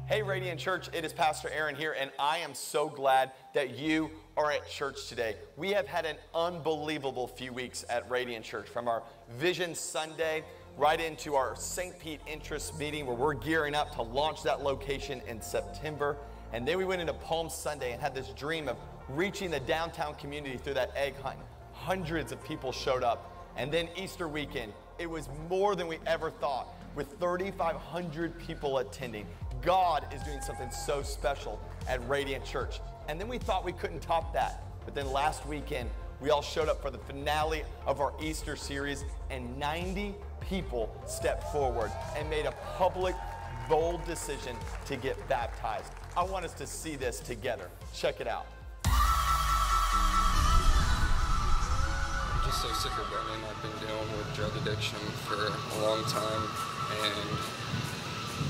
Hey Radiant Church, it is Pastor Aaron here, and I am so glad that you are at church today. We have had an unbelievable few weeks at Radiant Church, from our Vision Sunday right into our St. Pete Interest meeting where we're gearing up to launch that location in September. And then we went into Palm Sunday and had this dream of reaching the downtown community through that egg hunt. Hundreds of people showed up. And then Easter weekend, it was more than we ever thought, with 3,500 people attending. God is doing something so special at Radiant Church. And then we thought we couldn't top that. But then last weekend, we all showed up for the finale of our Easter series, and 90 people stepped forward and made a public, bold decision to get baptized. I want us to see this together. Check it out. I'm just so sick of running. I've been dealing with drug addiction for a long time, and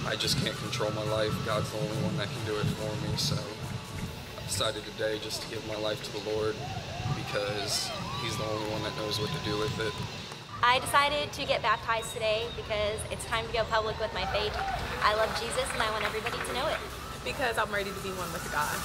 I just can't control my life. God's the only one that can do it for me, so I decided today just to give my life to the Lord because He's the only one that knows what to do with it. I decided to get baptized today because it's time to go public with my faith. I love Jesus and I want everybody to know it. Because I'm ready to be one with God.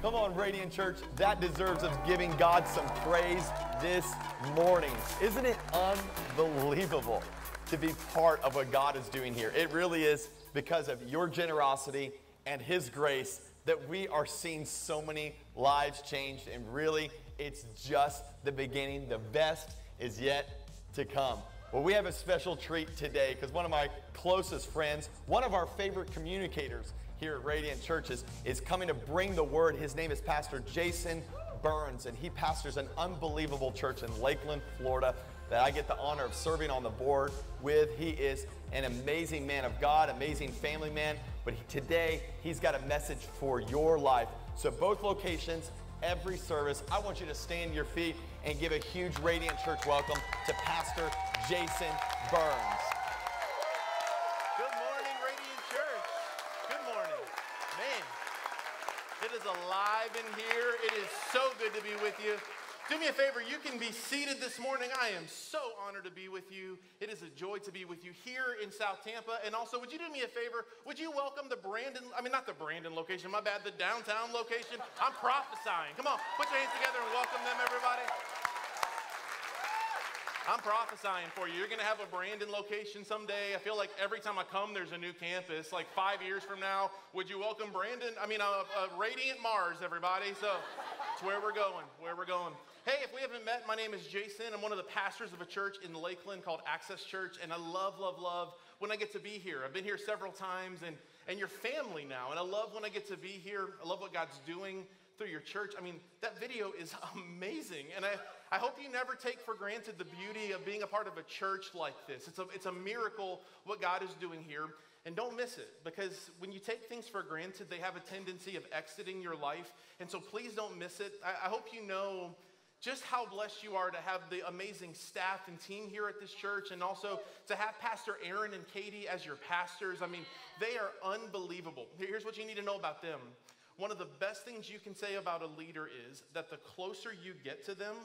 Come on, Radiant Church, that deserves us giving God some praise this morning. Isn't it unbelievable to be part of what God is doing here? It really is because of your generosity and His grace that we are seeing so many lives changed, and really, it's just the beginning. The best is yet to come. Well, we have a special treat today because one of my closest friends, one of our favorite communicators here at Radiant Churches, is coming to bring the word. His name is Pastor Jason Burns, and he pastors an unbelievable church in Lakeland, Florida, that I get the honor of serving on the board with. He is an amazing man of God, amazing family man, but today he's got a message for your life. So both locations, every service, I want you to stand to your feet and give a huge Radiant Church welcome to Pastor Jason Burns. It is alive in here. It is so good to be with you. Do me a favor, you can be seated this morning. I am so honored to be with you. It is a joy to be with you here in South Tampa. And also, would you do me a favor? Would you welcome the not the Brandon location, my bad, the downtown location? I'm prophesying. Come on, put your hands together and welcome them, everybody. I'm prophesying for you. You're going to have a Brandon location someday. I feel like every time I come, there's a new campus. Like 5 years from now, would you welcome Brandon? Radiant Mars, everybody. So it's where we're going, Hey, if we haven't met, my name is Jason. I'm one of the pastors of a church in Lakeland called Access Church, and I love when I get to be here. I've been here several times, and you're family now, and I love when I get to be here. I love what God's doing through your church. I mean, that video is amazing, and I hope you never take for granted the beauty of being a part of a church like this. It's a miracle what God is doing here, and don't miss it, because when you take things for granted, they have a tendency of exiting your life, and so please don't miss it. I hope you know just how blessed you are to have the amazing staff and team here at this church, and also to have Pastor Aaron and Katie as your pastors. I mean, they are unbelievable. Here's what you need to know about them. One of the best things you can say about a leader is that the closer you get to them,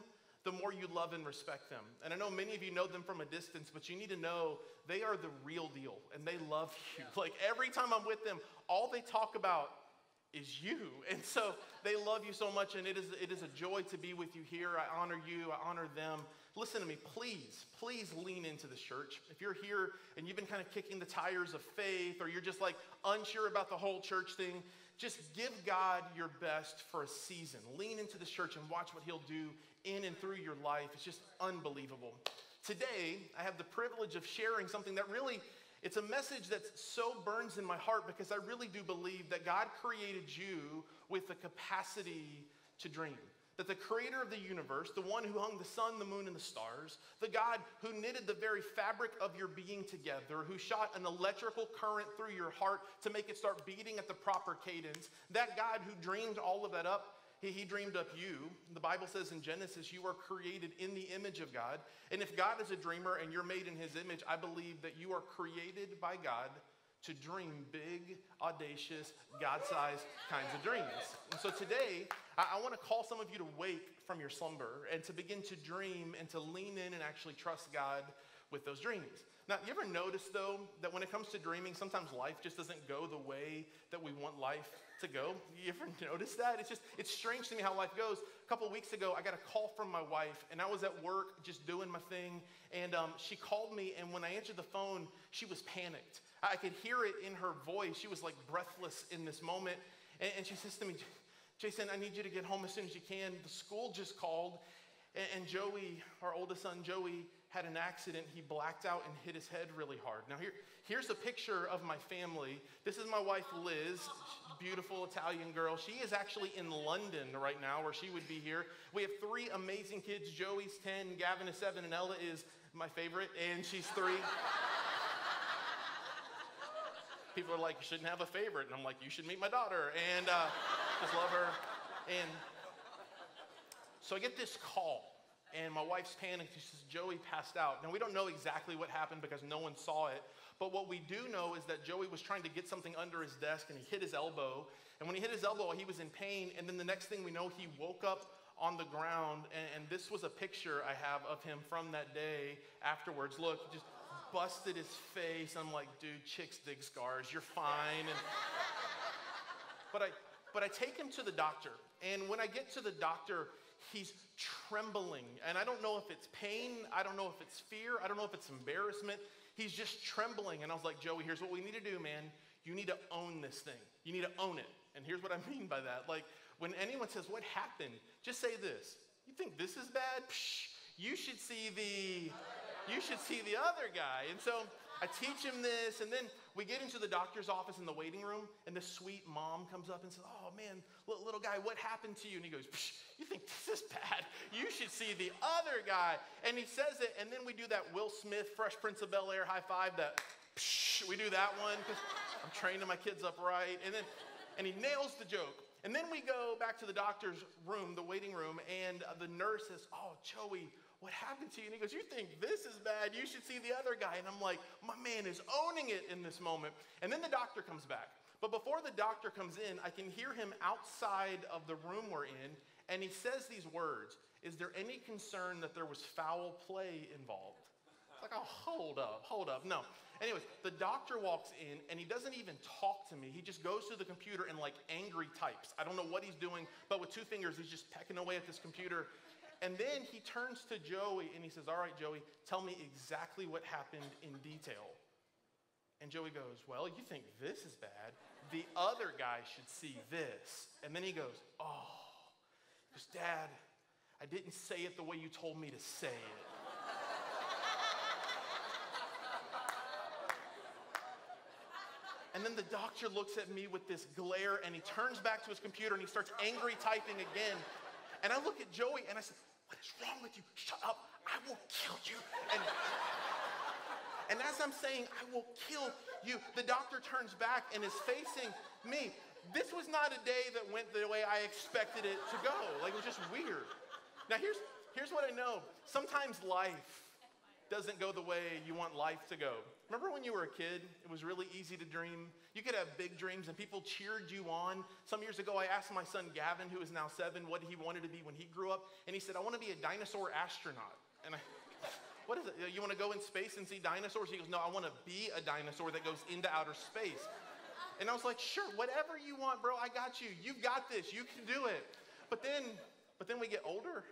the more you love and respect them. And I know many of you know them from a distance, but you need to know they are the real deal, and they love you. Like every time I'm with them, all they talk about is you. And so they love you so much, and it is a joy to be with you here. I honor you, I honor them. Listen to me, please lean into this church. If you're here and you've been kind of kicking the tires of faith, or you're just like unsure about the whole church thing, just give God your best for a season. Lean into this church and watch what He'll do in and through your life. It's just unbelievable. Today, I have the privilege of sharing something that really, it's a message that so burns in my heart, because I really do believe that God created you with the capacity to dream. that the creator of the universe, the one who hung the sun, the moon, and the stars, the God who knitted the very fabric of your being together, who shot an electrical current through your heart to make it start beating at the proper cadence, that God who dreamed all of that up, he dreamed up you. The Bible says in Genesis, you are created in the image of God. And if God is a dreamer and you're made in his image, I believe that you are created by God to dream big, audacious, God-sized kinds of dreams. And so today, I want to call some of you to wake from your slumber and to begin to dream and to lean in and actually trust God with those dreams. Now, you ever notice, though, that when it comes to dreaming, sometimes life just doesn't go the way that we want life to go? You ever notice that? It's strange to me how life goes. A couple of weeks ago, I got a call from my wife, and I was at work just doing my thing, and she called me, and when I answered the phone, she was panicked. I could hear it in her voice. She was like breathless in this moment, and she says to me, Jason, I need you to get home as soon as you can. The school just called, and Joey, our oldest son, Joey, had an accident. He blacked out and hit his head really hard. Now here's a picture of my family. This is my wife, Liz, beautiful Italian girl. She is actually in London right now, where she would be here. We have 3 amazing kids. Joey's 10, Gavin is 7, and Ella is my favorite, and she's 3. People are like, you shouldn't have a favorite. And I'm like, you should meet my daughter. And just love her. And so I get this call. And my wife's panicked. She says, Joey passed out. Now, we don't know exactly what happened because no one saw it. But what we do know is that Joey was trying to get something under his desk, and he hit his elbow. And when he hit his elbow, he was in pain. And then the next thing we know, he woke up on the ground. And this was a picture I have of him from that day afterwards. Look, he just busted his face. I'm like, dude, chicks dig scars. You're fine. But I take him to the doctor. And when I get to the doctor, he's trembling. And I don't know if it's pain. I don't know if it's fear. I don't know if it's embarrassment. He's just trembling. And I was like, Joey, here's what we need to do, man. You need to own this thing. You need to own it. And here's what I mean by that. Like, when anyone says, what happened? Just say this. You think this is bad? Psh, you should see the other guy. And so I teach him this, and then we get into the doctor's office in the waiting room, and this sweet mom comes up and says, oh man, little guy, what happened to you? And he goes, you think this is bad? You should see the other guy. And he says it, and then we do that Will Smith, Fresh Prince of Bel-Air high five, that we do that one, because I'm training my kids up right. And he nails the joke. And then we go back to the doctor's room, the waiting room, and the nurse says, oh, Joey, what happened to you? And he goes, you think this is bad? You should see the other guy. And I'm like, my man is owning it in this moment. And then the doctor comes back. But before the doctor comes in, I can hear him outside of the room we're in, and he says these words, is there any concern that there was foul play involved? It's like, oh, hold up. No. Anyways, the doctor walks in, and he doesn't even talk to me. He just goes to the computer and like angry types. I don't know what he's doing, but with 2 fingers, he's just pecking away at this computer. And then he turns to Joey and he says, all right, Joey, tell me exactly what happened in detail. And Joey goes, well, you think this is bad? The other guy should see this. And then he goes, oh, just Dad, I didn't say it the way you told me to say it. And then the doctor looks at me with this glare, and he turns back to his computer and he starts angry typing again. And I look at Joey and I said, what is wrong with you? Shut up, I will kill you. And as I'm saying, I will kill you, the doctor turns back and is facing me. This was not a day that went the way I expected it to go. Like, it was just weird. Now here's what I know. Sometimes life doesn't go the way you want life to go. Remember when you were a kid, it was really easy to dream? You could have big dreams and people cheered you on. Some years ago, I asked my son Gavin, who is now 7, what he wanted to be when he grew up. And he said, I want to be a dinosaur astronaut. And what is it? You want to go in space and see dinosaurs? He goes, no, I want to be a dinosaur that goes into outer space. And I was like, sure, whatever you want, bro, I got you. You've got this, you can do it. But then we get older.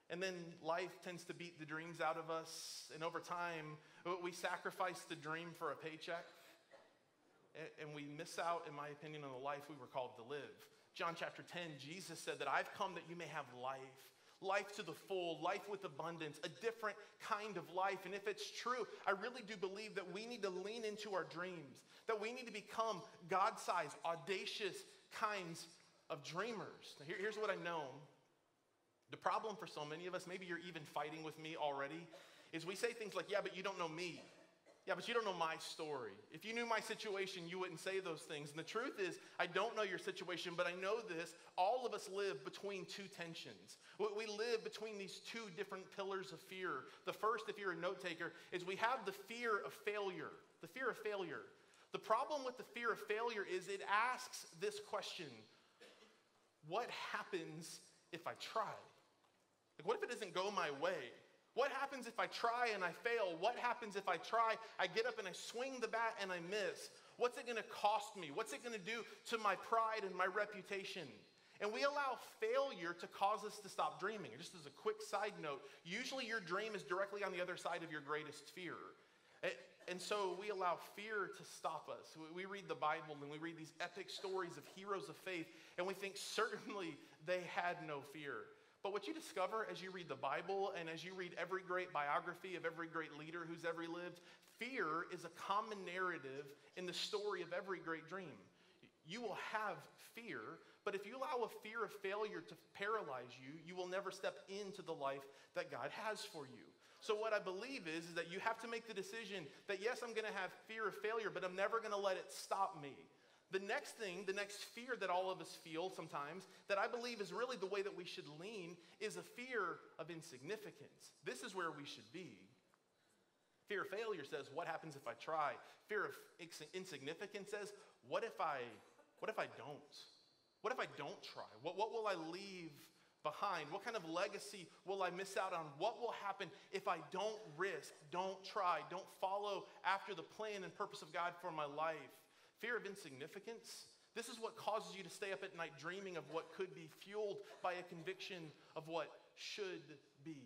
And then life tends to beat the dreams out of us. And over time, we sacrifice the dream for a paycheck. And we miss out, in my opinion, on the life we were called to live. John chapter 10, Jesus said that I've come that you may have life to the full, life with abundance, a different kind of life. And if it's true, I really do believe that we need to lean into our dreams, that we need to become God-sized, audacious kinds of dreamers. Now, here's what I know. The problem for so many of us, maybe you're even fighting with me already, is we say things like, yeah, but you don't know me. Yeah, but you don't know my story. If you knew my situation, you wouldn't say those things. And the truth is, I don't know your situation, but I know this. All of us live between two tensions. We live between these two different pillars of fear. The first, if you're a note taker, is we have the fear of failure. The fear of failure. The problem with the fear of failure is it asks this question: what happens if I try? Like, what if it doesn't go my way? What happens if I try and I fail? What happens if I try, I get up and I swing the bat and I miss? What's it gonna cost me? What's it gonna do to my pride and my reputation? And we allow failure to cause us to stop dreaming. Just as a quick side note, usually your dream is directly on the other side of your greatest fear. And so we allow fear to stop us. We read the Bible and we read these epic stories of heroes of faith, and we think certainly they had no fear. But what you discover as you read the Bible and as you read every great biography of every great leader who's ever lived, fear is a common narrative in the story of every great dream. You will have fear, but if you allow a fear of failure to paralyze you, you will never step into the life that God has for you. So what I believe is that you have to make the decision that, yes, I'm gonna have fear of failure, but I'm never gonna let it stop me. The next thing, the next fear that all of us feel sometimes, that I believe is really the way that we should lean, is a fear of insignificance. This is where we should be. Fear of failure says, what happens if I try? Fear of insignificance says, what if I don't? What if I don't try? What will I leave behind? What kind of legacy will I miss out on? What will happen if I don't risk, don't try, don't follow after the plan and purpose of God for my life? Fear of insignificance, this is what causes you to stay up at night dreaming of what could be, fueled by a conviction of what should be.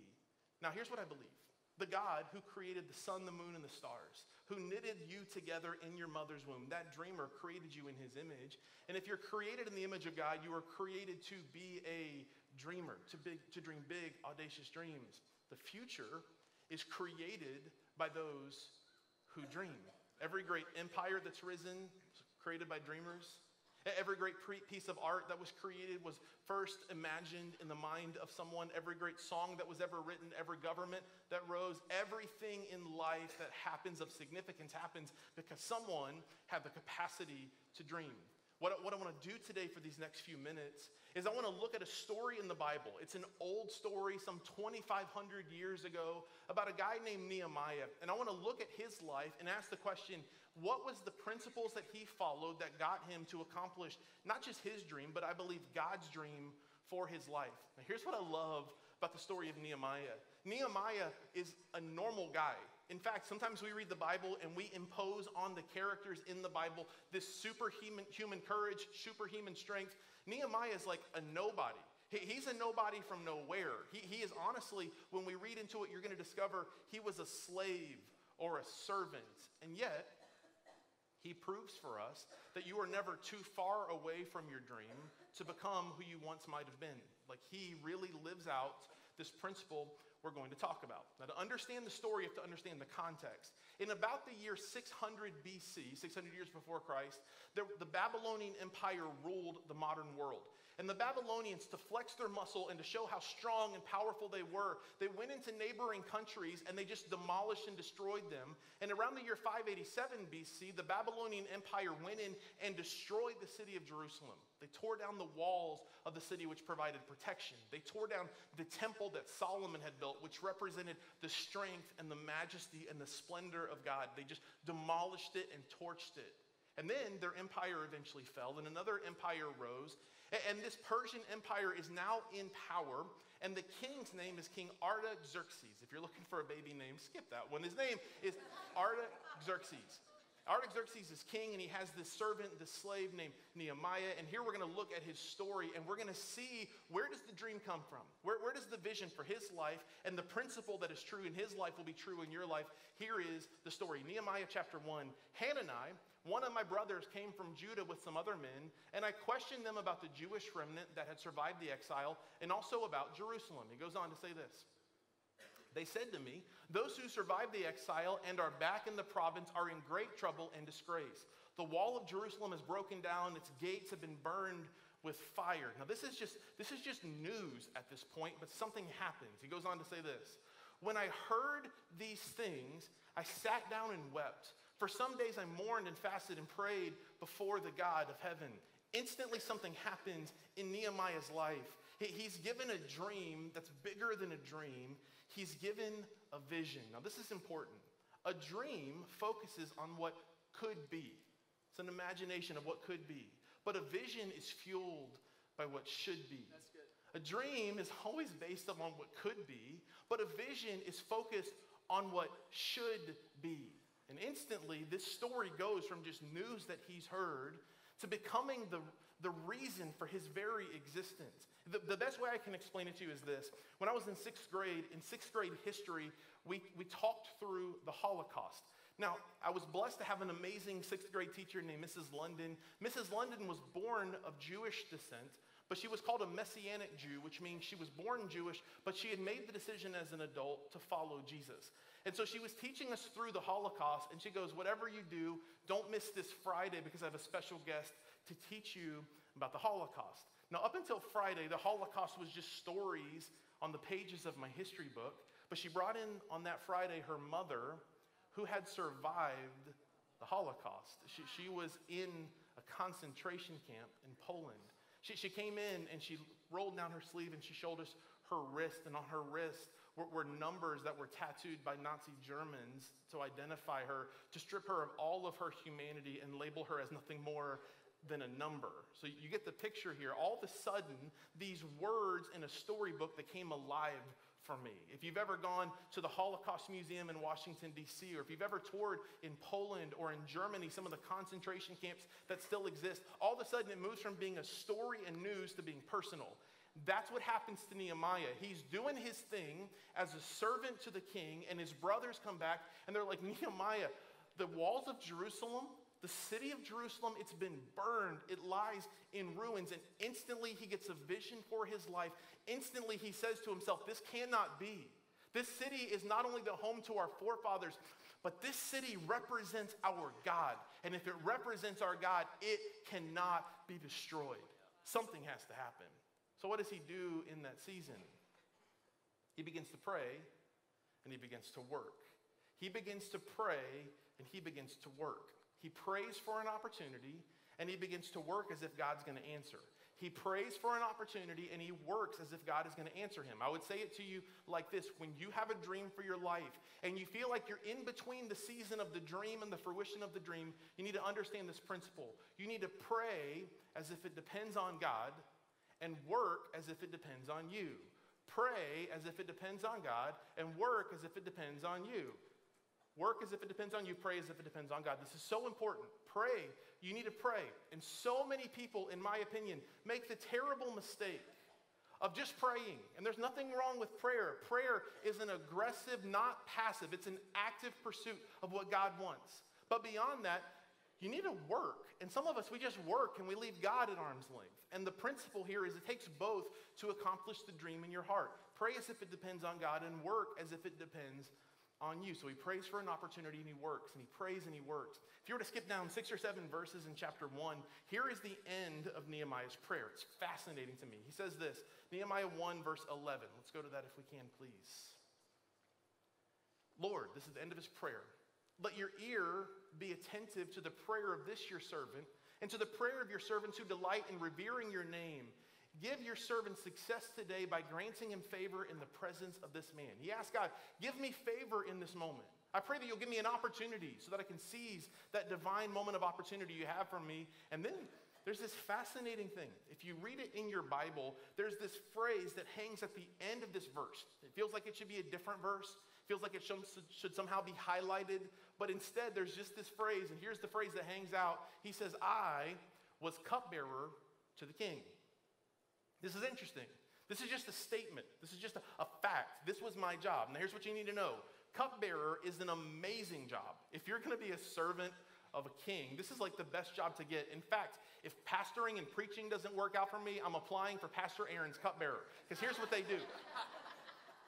Now, here's what I believe. The God who created the sun, the moon, and the stars, who knitted you together in your mother's womb, that dreamer created you in his image. And if you're created in the image of God, you are created to be a dreamer, to dream big, audacious dreams. The future is created by those who dream. Every great empire that's risen was created by dreamers. Every great piece of art that was created was first imagined in the mind of someone. Every great song that was ever written, every government that rose, everything in life that happens of significance happens because someone had the capacity to dream. What I want to do today for these next few minutes is I want to look at a story in the Bible. It's an old story, some 2,500 years ago, about a guy named Nehemiah. And I want to look at his life and ask the question, what was the principles that he followed that got him to accomplish not just his dream, but I believe God's dream for his life? Now, here's what I love about the story of Nehemiah. Nehemiah is a normal guy. In fact, sometimes we read the Bible and we impose on the characters in the Bible this superhuman courage, superhuman strength. Nehemiah is like a nobody. He's a nobody from nowhere. He is honestly, when we read into it, you're going to discover he was a slave or a servant. And yet, he proves for us that you are never too far away from your dream to become who you once might have been. Like, he really lives out this principle we're going to talk about. Now, to understand the story, you have to understand the context. In about the year 600 BC, 600 years before Christ, the Babylonian Empire ruled the modern world. And the Babylonians, to flex their muscle and to show how strong and powerful they were, they went into neighboring countries and they just demolished and destroyed them. And around the year 587 BC, the Babylonian Empire went in and destroyed the city of Jerusalem. They tore down the walls of the city which provided protection. They tore down the temple that Solomon had built, which represented the strength and the majesty and the splendor of God. They just demolished it and torched it. And then their empire eventually fell, and another empire rose. And this Persian empire is now in power, and the king's name is King Artaxerxes. If you're looking for a baby name, skip that one. His name is Artaxerxes. Artaxerxes is king, and he has this servant, this slave named Nehemiah. And here we're going to look at his story, and we're going to see, where does the dream come from? Where does the vision for his life and the principle that is true in his life will be true in your life? Here is the story. Nehemiah chapter 1. Hanani, one of my brothers, came from Judah with some other men, and I questioned them about the Jewish remnant that had survived the exile and also about Jerusalem. He goes on to say this. They said to me, those who survived the exile and are back in the province are in great trouble and disgrace. The wall of Jerusalem is broken down, its gates have been burned with fire. Now this is just news at this point, but something happens. He goes on to say this. When I heard these things, I sat down and wept. For some days I mourned and fasted and prayed before the God of heaven. Instantly something happens in Nehemiah's life. He's given a dream that's bigger than a dream. He's given a vision. Now this is important. A dream focuses on what could be. It's an imagination of what could be. But a vision is fueled by what should be. That's good. A dream is always based upon what could be, but a vision is focused on what should be. And instantly, this story goes from just news that he's heard to becoming the reason for his very existence. The best way I can explain it to you is this. When I was in sixth grade history, we talked through the Holocaust. Now, I was blessed to have an amazing sixth grade teacher named Mrs. London. Mrs. London was born of Jewish descent, but she was called a Messianic Jew, which means she was born Jewish, but she had made the decision as an adult to follow Jesus. And so she was teaching us through the Holocaust, and she goes, whatever you do, don't miss this Friday because I have a special guest to teach you about the Holocaust. Now, up until Friday, the Holocaust was just stories on the pages of my history book, but she brought in on that Friday her mother, who had survived the Holocaust. She was in a concentration camp in Poland. She came in and she rolled down her sleeve and she showed us her wrist, and on her wrist were numbers that were tattooed by Nazi Germans to identify her, to strip her of all of her humanity and label her as nothing more than a number. So you get the picture here. All of a sudden, these words in a storybook that came alive for me. If you've ever gone to the Holocaust Museum in Washington, D.C., or if you've ever toured in Poland or in Germany, some of the concentration camps that still exist, all of a sudden it moves from being a story and news to being personal. That's what happens to Nehemiah. He's doing his thing as a servant to the king, and his brothers come back, and they're like, Nehemiah, the walls of Jerusalem, the city of Jerusalem, it's been burned. It lies in ruins. And instantly he gets a vision for his life. Instantly he says to himself, this cannot be. This city is not only the home to our forefathers, but this city represents our God. And if it represents our God, it cannot be destroyed. Something has to happen. So what does he do in that season? He begins to pray and he begins to work. He begins to pray and he begins to work. He prays for an opportunity, and he begins to work as if God's going to answer. He prays for an opportunity, and he works as if God is going to answer him. I would say it to you like this. When you have a dream for your life, and you feel like you're in between the season of the dream and the fruition of the dream, you need to understand this principle. You need to pray as if it depends on God, and work as if it depends on you. Pray as if it depends on God, and work as if it depends on you. Work as if it depends on you. Pray as if it depends on God. This is so important. Pray. You need to pray. And so many people, in my opinion, make the terrible mistake of just praying. And there's nothing wrong with prayer. Prayer is an aggressive, not passive. It's an active pursuit of what God wants. But beyond that, you need to work. And some of us, we just work and we leave God at arm's length. And the principle here is it takes both to accomplish the dream in your heart. Pray as if it depends on God, and work as if it depends on you. So he prays for an opportunity and he works, and he prays and he works. If you were to skip down 6 or 7 verses in chapter 1, here is the end of Nehemiah's prayer. It's fascinating to me. He says this, Nehemiah 1 verse 11. Let's go to that if we can, please. Lord, this is the end of his prayer. Let your ear be attentive to the prayer of this your servant, and to the prayer of your servants who delight in revering your name. Give your servant success today by granting him favor in the presence of this man. He asked God, give me favor in this moment. I pray that you'll give me an opportunity so that I can seize that divine moment of opportunity you have for me. And then there's this fascinating thing. If you read it in your Bible, there's this phrase that hangs at the end of this verse. It feels like it should be a different verse. It feels like it should somehow be highlighted. But instead, there's just this phrase, and here's the phrase that hangs out. He says, I was cupbearer to the king. This is interesting. This is just a statement. This is just a fact. This was my job. Now here's what you need to know. Cupbearer is an amazing job. If you're going to be a servant of a king, this is like the best job to get. In fact, if pastoring and preaching doesn't work out for me, I'm applying for Pastor Aaron's cupbearer. Because here's what they do.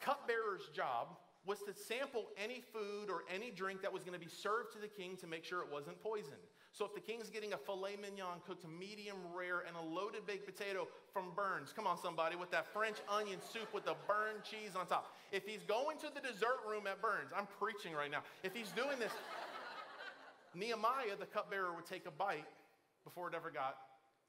Cupbearer's job was to sample any food or any drink that was going to be served to the king to make sure it wasn't poisoned. So if the king's getting a filet mignon cooked medium rare and a loaded baked potato from Burns, come on somebody, with that French onion soup with the burned cheese on top. If he's going to the dessert room at Burns, I'm preaching right now. If he's doing this, Nehemiah, the cupbearer, would take a bite before it ever got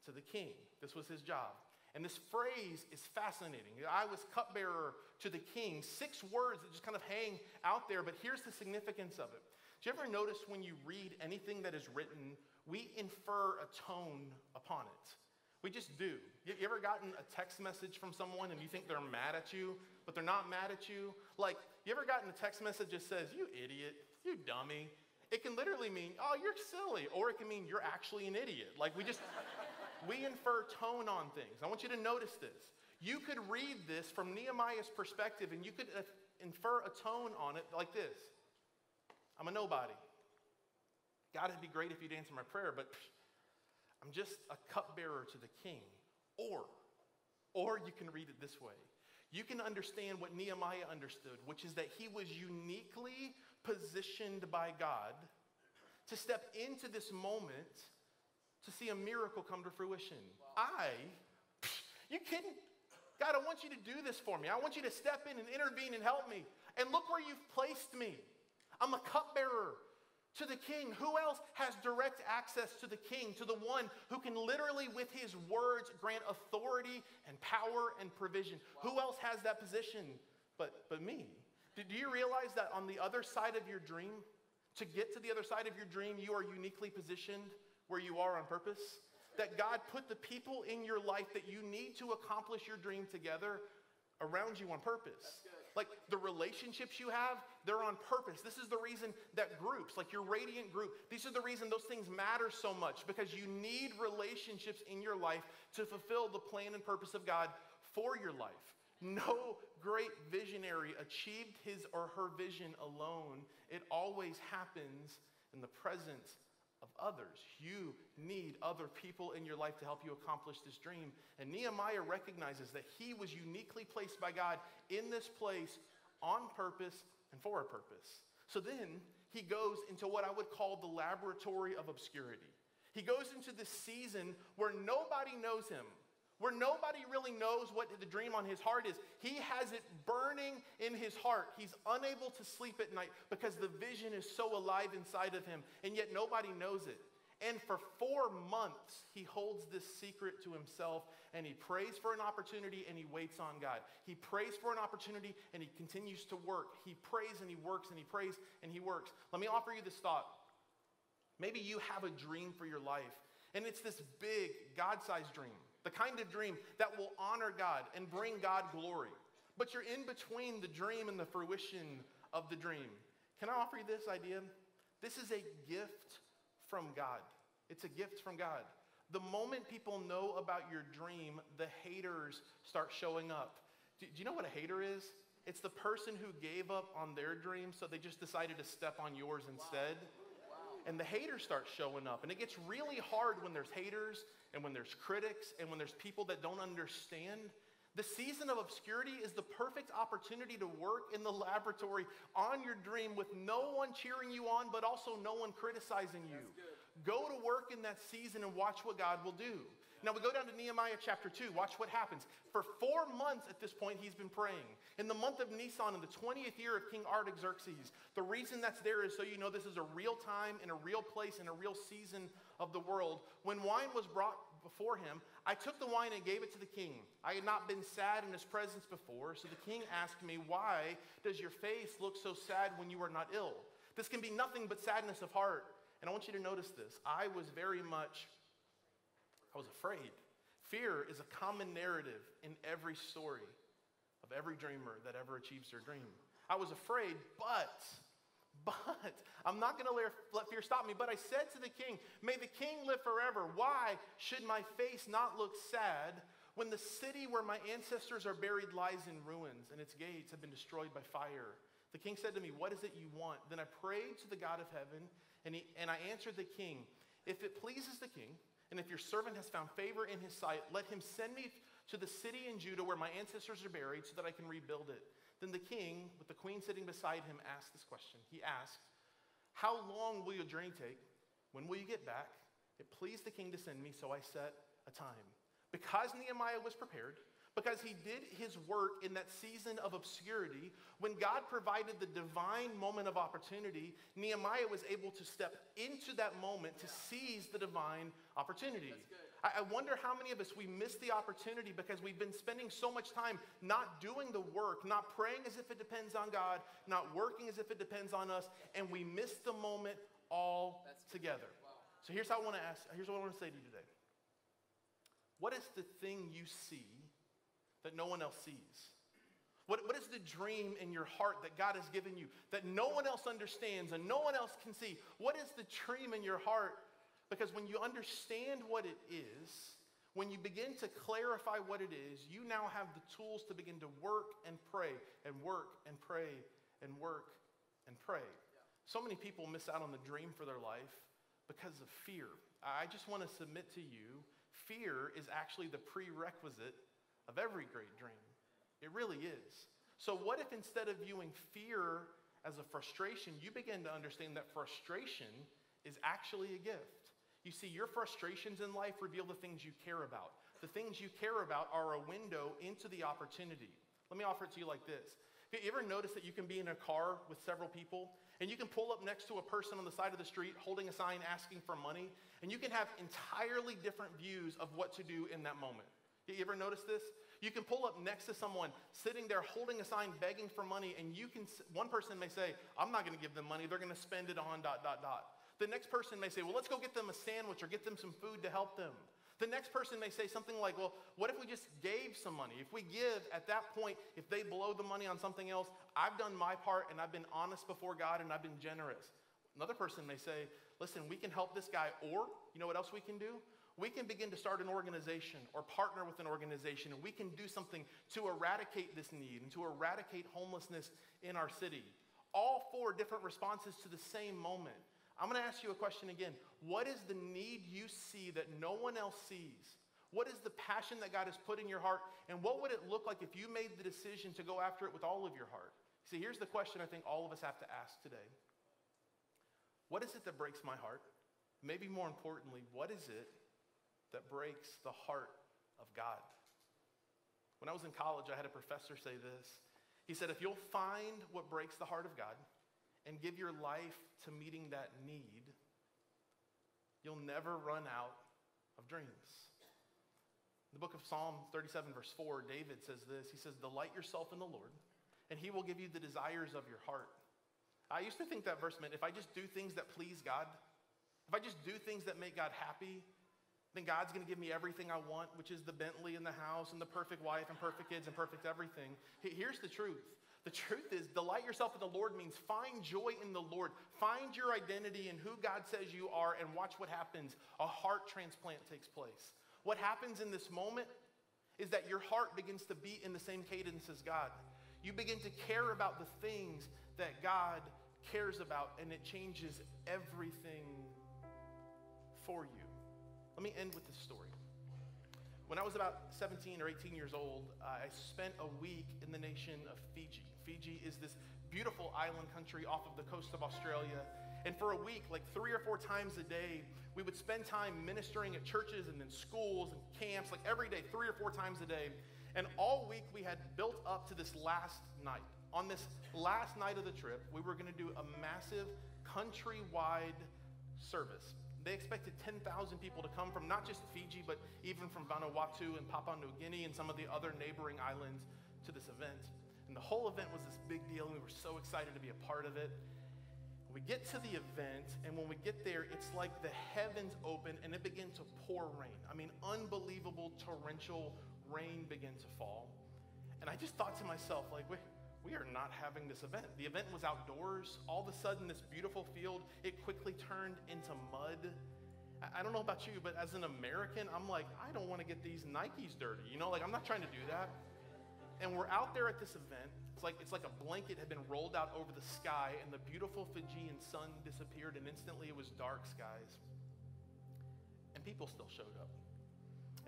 to the king. This was his job. And this phrase is fascinating. I was cupbearer to the king. 6 words that just kind of hang out there, but here's the significance of it. Do you ever notice when you read anything that is written, we infer a tone upon it? We just do. You ever gotten a text message from someone and you think they're mad at you, but they're not mad at you? Like, you ever gotten a text message that says, you idiot, you dummy? It can literally mean, oh, you're silly, or it can mean you're actually an idiot. Like, we infer tone on things. I want you to notice this. You could read this from Nehemiah's perspective, and you could infer a tone on it like this. I'm a nobody. God, it'd be great if you'd answer my prayer, but I'm just a cupbearer to the king. Or you can read it this way. You can understand what Nehemiah understood, which is that he was uniquely positioned by God to step into this moment to see a miracle come to fruition. You kidding? God, I want you to do this for me. I want you to step in and intervene and help me. And look where you've placed me. I'm a cupbearer to the king. Who else has direct access to the king, to the one who can literally with his words grant authority and power and provision? Who else has that position but me? Do you realize that on the other side of your dream, to get to the other side of your dream, you are uniquely positioned where you are on purpose? That God put the people in your life that you need to accomplish your dream together around you on purpose. Like the relationships you have, they're on purpose. This is the reason that groups, like your Radiant group, these are the reason those things matter so much, because you need relationships in your life to fulfill the plan and purpose of God for your life. No great visionary achieved his or her vision alone. It always happens in the presence of others. You need other people in your life to help you accomplish this dream. And Nehemiah recognizes that he was uniquely placed by God in this place on purpose and for a purpose. So then he goes into what I would call the laboratory of obscurity. He goes into this season where nobody knows him, where nobody really knows what the dream on his heart is. He has it burning in his heart. He's unable to sleep at night because the vision is so alive inside of him, and yet nobody knows it. And for 4 months, he holds this secret to himself, and he prays for an opportunity, and he waits on God. He prays for an opportunity, and he continues to work. He prays, and he works, and he prays, and he works. Let me offer you this thought. Maybe you have a dream for your life, and it's this big, God-sized dream. The kind of dream that will honor God and bring God glory. But you're in between the dream and the fruition of the dream. Can I offer you this idea? This is a gift from God. It's a gift from God. The moment people know about your dream, the haters start showing up. Do you know what a hater is? It's the person who gave up on their dream, so they just decided to step on yours instead. And the haters start showing up. And it gets really hard when there's haters and when there's critics and when there's people that don't understand. The season of obscurity is the perfect opportunity to work in the laboratory on your dream with no one cheering you on, but also no one criticizing you. Go to work in that season and watch what God will do. Now we go down to Nehemiah chapter 2. Watch what happens. For 4 months at this point, he's been praying. In the month of Nisan, in the 20th year of King Artaxerxes, the reason that's there is so you know this is a real time, in a real place, in a real season of the world. When wine was brought before him, I took the wine and gave it to the king. I had not been sad in his presence before, so the king asked me, why does your face look so sad when you are not ill? This can be nothing but sadness of heart. And I want you to notice this. I was afraid. Fear is a common narrative in every story of every dreamer that ever achieves their dream. I was afraid, but I'm not going to let fear stop me. But I said to the king, may the king live forever. Why should my face not look sad when the city where my ancestors are buried lies in ruins and its gates have been destroyed by fire? The king said to me, what is it you want? Then I prayed to the God of heaven, and I answered the king, if it pleases the king, and if your servant has found favor in his sight, let him send me to the city in Judah where my ancestors are buried so that I can rebuild it. Then the king, with the queen sitting beside him, asked this question. He asked, how long will your journey take, When will you get back? It pleased the king to send me, so I set a time. Because Nehemiah was prepared, because he did his work in that season of obscurity, when God provided the divine moment of opportunity, Nehemiah was able to step into that moment to seize the divine opportunity. I wonder how many of us, we miss the opportunity because we've been spending so much time not doing the work, not praying as if it depends on God, not working as if it depends on us, and we miss the moment all together. So here's what I want to say to you today. What is the thing you see that no one else sees? What is the dream in your heart that God has given you that no one else understands and no one else can see? What is the dream in your heart? Because when you understand what it is, when you begin to clarify what it is, you now have the tools to begin to work and pray and work and pray and work and pray. So many people miss out on the dream for their life because of fear. I just want to submit to you, fear is actually the prerequisite of every great dream. It really is. So what if instead of viewing fear as a frustration, you begin to understand that frustration is actually a gift? You see, your frustrations in life reveal the things you care about. The things you care about are a window into the opportunity. Let me offer it to you like this. Have you ever noticed that you can be in a car with several people and you can pull up next to a person on the side of the street holding a sign asking for money, and you can have entirely different views of what to do in that moment? You ever notice this? You can pull up next to someone sitting there holding a sign begging for money, and one person may say, I'm not going to give them money, they're going to spend it on ... The next person may say, well, let's go get them a sandwich or get them some food to help them. The next person may say something like, well, what if we just gave some money? If we give at that point, if they blow the money on something else, I've done my part and I've been honest before God and I've been generous. Another person may say, listen, we can help this guy, or you know what else we can do? We can begin to start an organization or partner with an organization, and we can do something to eradicate this need and to eradicate homelessness in our city. All four different responses to the same moment. I'm going to ask you a question again. What is the need you see that no one else sees? What is the passion that God has put in your heart? And what would it look like if you made the decision to go after it with all of your heart? See, here's the question I think all of us have to ask today. What is it that breaks my heart? Maybe more importantly, what is it that breaks the heart of God? When I was in college, I had a professor say this. He said, if you'll find what breaks the heart of God and give your life to meeting that need, you'll never run out of dreams. In the book of Psalm 37, verse 4, David says this. He says, delight yourself in the Lord, and he will give you the desires of your heart. I used to think that verse meant if I just do things that please God, if I just do things that make God happy, then God's going to give me everything I want, which is the Bentley and the house and the perfect wife and perfect kids and perfect everything. Here's the truth. The truth is, delight yourself in the Lord means find joy in the Lord. Find your identity in who God says you are, and watch what happens. A heart transplant takes place. What happens in this moment is that your heart begins to beat in the same cadence as God. You begin to care about the things that God cares about, and it changes everything for you. Let me end with this story. When I was about 17 or 18 years old, I spent a week in the nation of Fiji. Fiji is this beautiful island country off of the coast of Australia. And for a week, like 3 or 4 times a day, we would spend time ministering at churches and in schools and camps, like every day, 3 or 4 times a day. And all week we had built up to this last night. On this last night of the trip, we were going to do a massive countrywide service. They expected 10,000 people to come from not just Fiji, but even from Vanuatu and Papua New Guinea and some of the other neighboring islands to this event. And the whole event was this big deal, and we were so excited to be a part of it. We get to the event, and when we get there, it's like the heavens open, and it began to pour rain. I mean, unbelievable torrential rain began to fall. And I just thought to myself, like, we are not having this event. The event was outdoors. All of a sudden, this beautiful field, it quickly turned into mud. I don't know about you, but as an American, I'm like, I don't want to get these Nikes dirty. You know, like, I'm not trying to do that. And we're out there at this event. It's like a blanket had been rolled out over the sky, and the beautiful Fijian sun disappeared, and instantly it was dark skies. And people still showed up.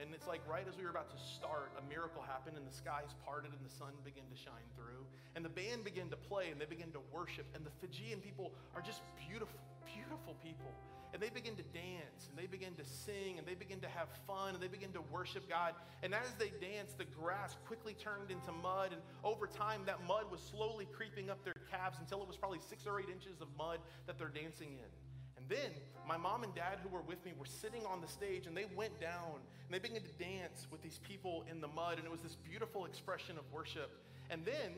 And it's like right as we were about to start, a miracle happened, and the skies parted and the sun began to shine through. And the band began to play, and they began to worship. And the Fijian people are just beautiful, beautiful people. and they begin to dance, and they begin to sing, and they begin to have fun, and they begin to worship God. And as they danced, the grass quickly turned into mud, and over time, that mud was slowly creeping up their calves until it was probably 6 or 8 inches of mud that they're dancing in. And then my mom and dad who were with me were sitting on the stage, and they went down, and they began to dance with these people in the mud, and it was this beautiful expression of worship. And then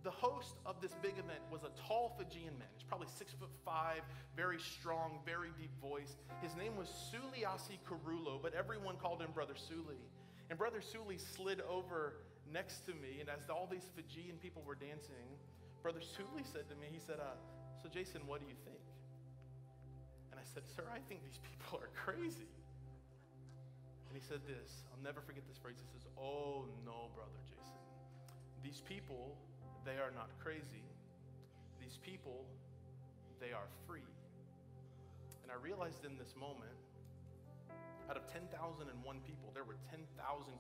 the host of this big event was a tall Fijian man. He's probably 6'5", very strong, very deep voice. His name was Suliasi Kurulo, but everyone called him Brother Suli. And Brother Suli slid over next to me, and as all these Fijian people were dancing, Brother Suli said to me, he said, so Jason, what do you think? And I said, sir, I think these people are crazy. And he said this, I'll never forget this phrase. He says, oh no, Brother Jason. These people, they are not crazy. These people, they are free. And I realized in this moment, out of 10,001 people, there were 10,000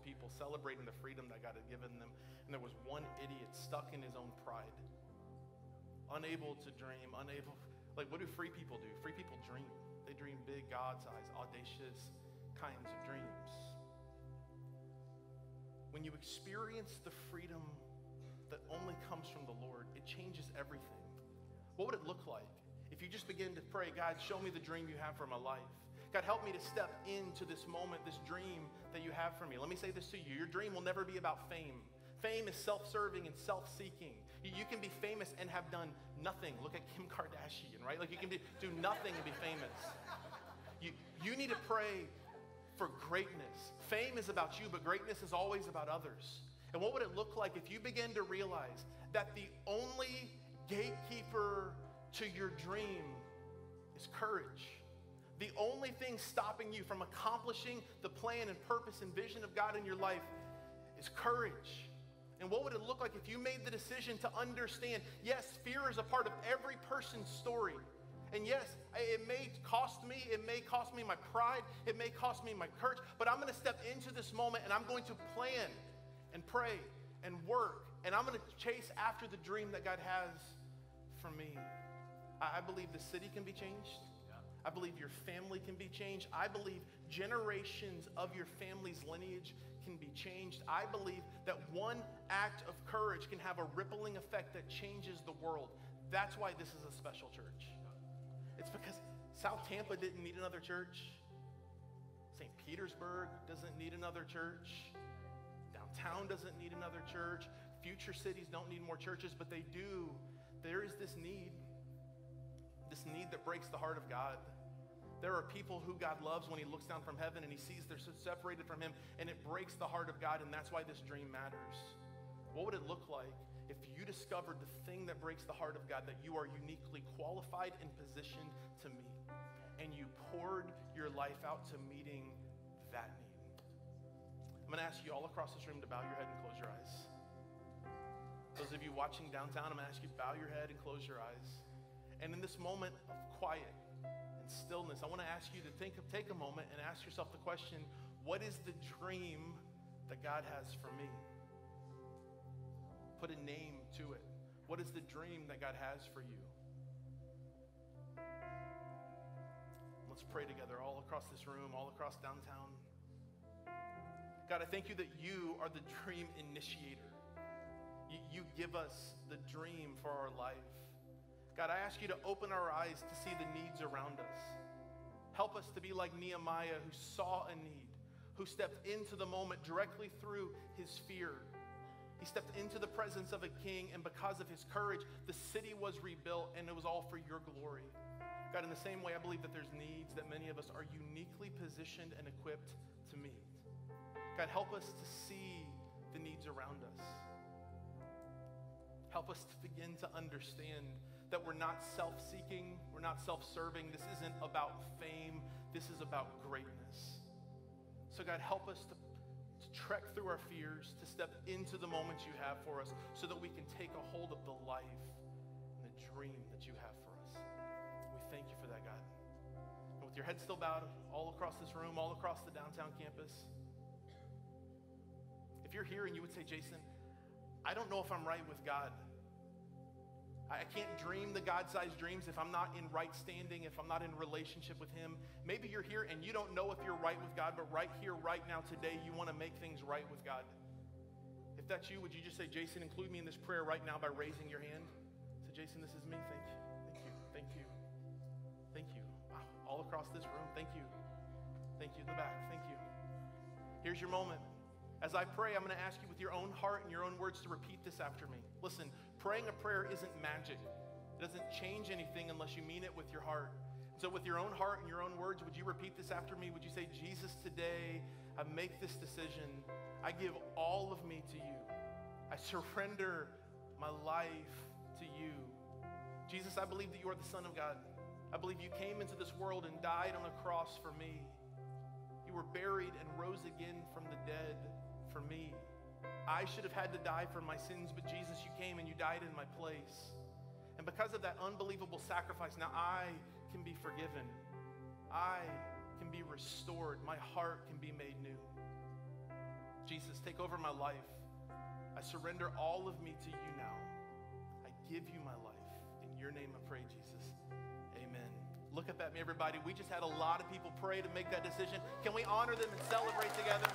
people celebrating the freedom that God had given them. And there was one idiot stuck in his own pride, unable to dream, like, what do free people do? Free people dream. They dream big, God-sized, audacious kinds of dreams. When you experience the freedom that only comes from the Lord, it changes everything. What would it look like if you just begin to pray, God, show me the dream you have for my life. God, help me to step into this moment, this dream that you have for me. Let me say this to you. Your dream will never be about fame. Fame is self-serving and self-seeking. You can be famous and have done nothing. Look at Kim Kardashian, right? Like you can do nothing and be famous. You need to pray for greatness. Fame is about you, but greatness is always about others. And what would it look like if you begin to realize that the only gatekeeper to your dream is courage? The only thing stopping you from accomplishing the plan and purpose and vision of God in your life is courage. And what would it look like if you made the decision to understand, yes, fear is a part of every person's story. And yes, it may cost me my pride, it may cost me my courage, but I'm gonna step into this moment and I'm going to plan and pray and work, and I'm gonna chase after the dream that God has for me. I believe the city can be changed. I believe your family can be changed. I believe generations of your family's lineage can be changed. I believe that one act of courage can have a rippling effect that changes the world. That's why this is a special church. It's because South Tampa didn't need another church. St. Petersburg doesn't need another church. Downtown doesn't need another church. Future cities don't need more churches, but they do. There is this need that breaks the heart of God. There are people who God loves when he looks down from heaven and he sees they're so separated from him, and it breaks the heart of God, and that's why this dream matters. What would it look like if you discovered the thing that breaks the heart of God that you are uniquely qualified and positioned to meet, and you poured your life out to meeting that need? I'm gonna ask you all across this room to bow your head and close your eyes. Those of you watching downtown, I'm gonna ask you to bow your head and close your eyes. And in this moment of quiet and stillness, I want to ask you to take a moment and ask yourself the question, what is the dream that God has for me? Put a name to it. What is the dream that God has for you? Let's pray together all across this room, all across downtown. God, I thank you that you are the dream initiator. You give us the dream for our life. God, I ask you to open our eyes to see the needs around us. Help us to be like Nehemiah, who saw a need, who stepped into the moment directly through his fear. He stepped into the presence of a king, and because of his courage, the city was rebuilt, and it was all for your glory. God, in the same way, I believe that there's needs that many of us are uniquely positioned and equipped to meet. God, help us to see the needs around us. Help us to begin to understand that we're not self-seeking, we're not self-serving. This isn't about fame, this is about greatness. So God, help us to trek through our fears, to step into the moments you have for us so that we can take a hold of the life and the dream that you have for us. We thank you for that, God. And with your head still bowed all across this room, all across the downtown campus, if you're here and you would say, Jason, I don't know if I'm right with God. I can't dream the God-sized dreams if I'm not in right standing, if I'm not in relationship with him. Maybe you're here and you don't know if you're right with God, but right here, right now, today, you want to make things right with God. If that's you, would you just say, Jason, include me in this prayer right now by raising your hand? Say, Jason, this is me. Thank you. Thank you. Thank you. Thank you. Wow. All across this room. Thank you. Thank you in the back. Thank you. Here's your moment. As I pray, I'm going to ask you with your own heart and your own words to repeat this after me. Listen, praying a prayer isn't magic. It doesn't change anything unless you mean it with your heart. So with your own heart and your own words, would you repeat this after me? Would you say, Jesus, today I make this decision. I give all of me to you. I surrender my life to you. Jesus, I believe that you are the Son of God. I believe you came into this world and died on a cross for me. You were buried and rose again from the dead for me. I should have had to die for my sins, but Jesus, you came and you died in my place. And because of that unbelievable sacrifice, now I can be forgiven. I can be restored. My heart can be made new. Jesus, take over my life. I surrender all of me to you now. I give you my life. In your name I pray, Jesus. Amen. Look up at me, everybody. We just had a lot of people pray to make that decision. Can we honor them and celebrate together?